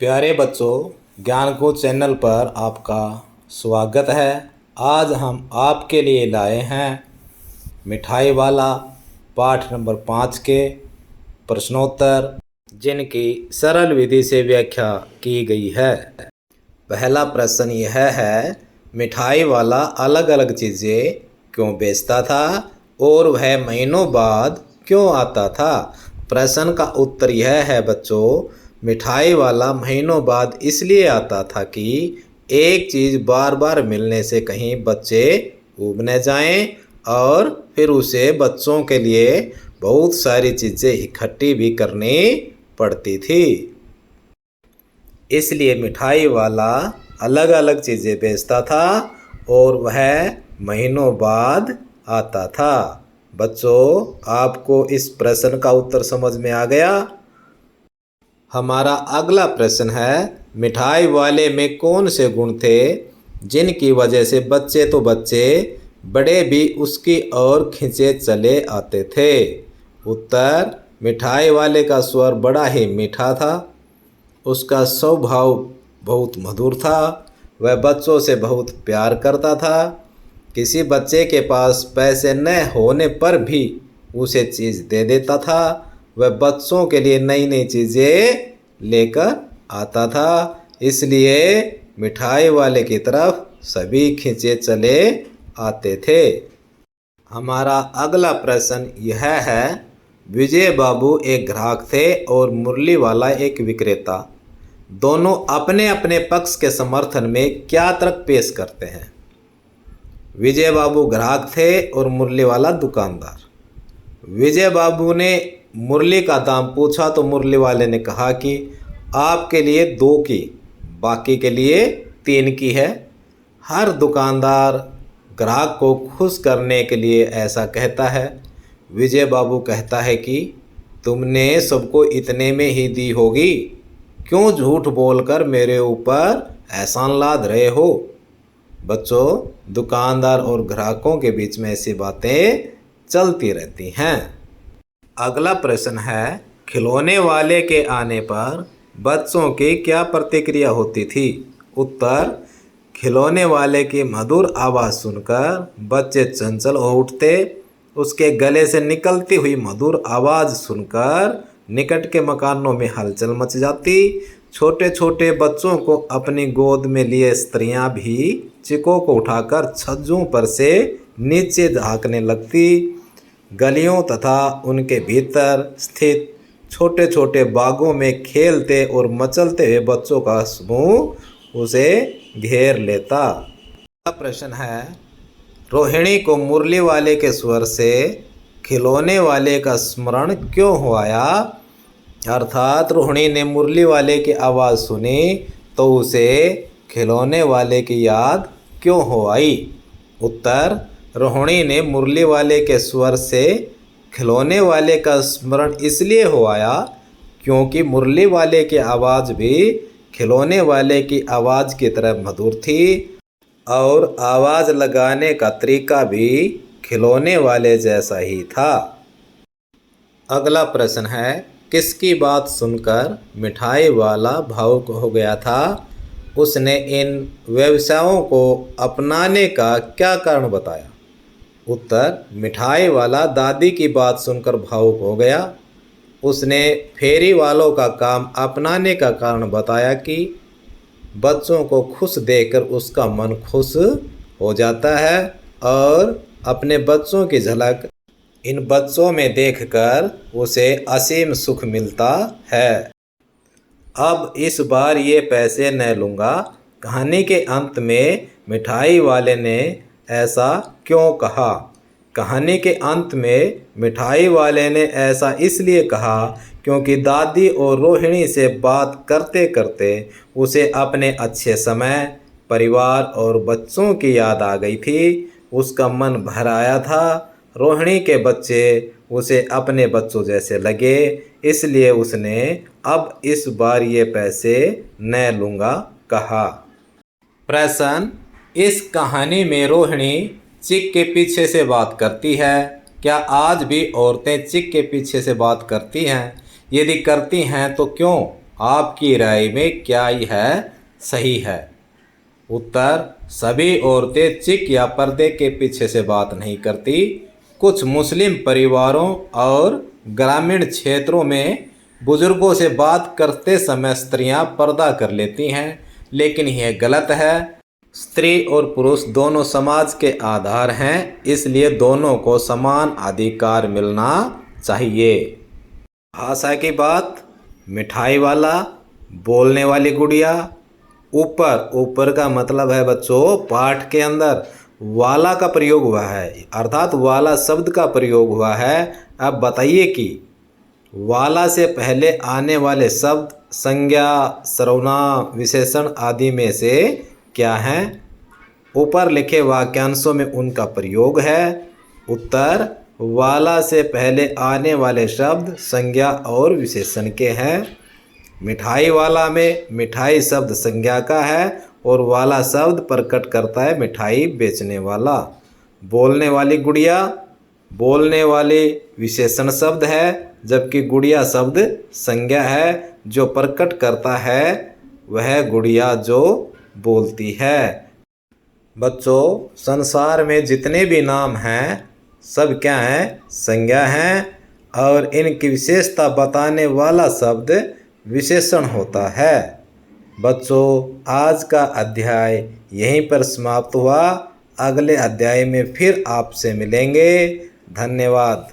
प्यारे बच्चों, ज्ञानकूट चैनल पर आपका स्वागत है। आज हम आपके लिए लाए हैं मिठाई वाला पाठ नंबर 5 के प्रश्नोत्तर, जिनकी सरल विधि से व्याख्या की गई है। पहला प्रश्न यह है, मिठाई वाला अलग अलग चीज़ें क्यों बेचता था और वह महीनों बाद क्यों आता था। प्रश्न का उत्तर यह है बच्चों, मिठाई वाला महीनों बाद इसलिए आता था कि एक चीज़ बार बार मिलने से कहीं बच्चे ऊब न जाएं और फिर उसे बच्चों के लिए बहुत सारी चीज़ें इकट्ठी भी करनी पड़ती थी। इसलिए मिठाई वाला अलग अलग चीज़ें बेचता था और वह महीनों बाद आता था। बच्चों, आपको इस प्रश्न का उत्तर समझ में आ गया। हमारा अगला प्रश्न है, मिठाई वाले में कौन से गुण थे जिनकी वजह से बच्चे तो बच्चे बड़े भी उसकी ओर खिंचे चले आते थे। उत्तर, मिठाई वाले का स्वर बड़ा ही मीठा था, उसका स्वभाव बहुत मधुर था, वह बच्चों से बहुत प्यार करता था। किसी बच्चे के पास पैसे न होने पर भी उसे चीज़ दे देता था। वह बच्चों के लिए नई नई चीज़ें लेकर आता था, इसलिए मिठाई वाले की तरफ सभी खींचे चले आते थे। हमारा अगला प्रश्न यह है, विजय बाबू एक ग्राहक थे और मुरली वाला एक विक्रेता। दोनों अपने अपने पक्ष के समर्थन में क्या तर्क पेश करते हैं। विजय बाबू ग्राहक थे और मुरली वाला दुकानदार। विजय बाबू ने मुरली का दाम पूछा तो मुरली वाले ने कहा कि आपके लिए 2 की, बाकी के लिए 3 की है। हर दुकानदार ग्राहक को खुश करने के लिए ऐसा कहता है। विजय बाबू कहता है कि तुमने सबको इतने में ही दी होगी, क्यों झूठ बोलकर मेरे ऊपर एहसान लाद रहे हो। बच्चों, दुकानदार और ग्राहकों के बीच में ऐसी बातें चलती रहती हैं। अगला प्रश्न है, खिलौने वाले के आने पर बच्चों की क्या प्रतिक्रिया होती थी। उत्तर, खिलौने वाले की मधुर आवाज़ सुनकर बच्चे चंचल हो उठते। उसके गले से निकलती हुई मधुर आवाज़ सुनकर निकट के मकानों में हलचल मच जाती। छोटे छोटे बच्चों को अपनी गोद में लिए स्त्रियां भी चिकों को उठाकर छज्जों पर से नीचे झांकने लगती। गलियों तथा उनके भीतर स्थित छोटे छोटे बागों में खेलते और मचलते हुए बच्चों का समूह उसे घेर लेता। अगला प्रश्न है, रोहिणी को मुरली वाले के स्वर से खिलौने वाले का स्मरण क्यों हो आया। अर्थात रोहिणी ने मुरली वाले की आवाज़ सुनी तो उसे खिलौने वाले की याद क्यों हो आई। उत्तर, रोहिणी ने मुरली वाले के स्वर से खिलौने वाले का स्मरण इसलिए हो आया क्योंकि मुरली वाले की आवाज़ भी खिलौने वाले की आवाज़ की तरह मधुर थी और आवाज़ लगाने का तरीका भी खिलौने वाले जैसा ही था। अगला प्रश्न है, किसकी बात सुनकर मिठाई वाला भावुक हो गया था। उसने इन व्यवसायों को अपनाने का क्या कारण बताया। उत्तर, मिठाई वाला दादी की बात सुनकर भावुक हो गया। उसने फेरी वालों का काम अपनाने का कारण बताया कि बच्चों को खुश देखकर उसका मन खुश हो जाता है और अपने बच्चों की झलक इन बच्चों में देखकर उसे असीम सुख मिलता है। अब इस बार ये पैसे न लूँगा। कहानी के अंत में मिठाई वाले ने ऐसा क्यों कहा। कहानी के अंत में मिठाई वाले ने ऐसा इसलिए कहा क्योंकि दादी और रोहिणी से बात करते करते उसे अपने अच्छे समय, परिवार और बच्चों की याद आ गई थी। उसका मन भर आया था। रोहिणी के बच्चे उसे अपने बच्चों जैसे लगे, इसलिए उसने अब इस बार ये पैसे न लूँगा कहा। प्रश्न, इस कहानी में रोहिणी चिक के पीछे से बात करती है। क्या आज भी औरतें चिक के पीछे से बात करती हैं? यदि करती हैं तो क्यों? आपकी राय में क्या है सही है? उत्तर, सभी औरतें चिक या पर्दे के पीछे से बात नहीं करती। कुछ मुस्लिम परिवारों और ग्रामीण क्षेत्रों में बुजुर्गों से बात करते समय स्त्रियां पर्दा कर लेती हैं, लेकिन यह गलत है। स्त्री और पुरुष दोनों समाज के आधार हैं, इसलिए दोनों को समान अधिकार मिलना चाहिए। भाषा की बात, मिठाई वाला, बोलने वाली गुड़िया। ऊपर, ऊपर का मतलब है बच्चों पाठ के अंदर वाला का प्रयोग हुआ है, अर्थात वाला शब्द का प्रयोग हुआ है। अब बताइए कि वाला से पहले आने वाले शब्द संज्ञा, सर्वनाम, विशेषण आदि में से क्या हैं? ऊपर लिखे वाक्यांशों में उनका प्रयोग है। उत्तर, वाला से पहले आने वाले शब्द संज्ञा और विशेषण के हैं। मिठाई वाला में मिठाई शब्द संज्ञा का है और वाला शब्द प्रकट करता है मिठाई बेचने वाला। बोलने वाली गुड़िया, बोलने वाली विशेषण शब्द है, जबकि गुड़िया शब्द संज्ञा है जो प्रकट करता है वह गुड़िया जो बोलती है। बच्चों, संसार में जितने भी नाम हैं सब क्या हैं? संज्ञा हैं, और इनकी विशेषता बताने वाला शब्द विशेषण होता है। बच्चों, आज का अध्याय यहीं पर समाप्त हुआ। अगले अध्याय में फिर आपसे मिलेंगे। धन्यवाद।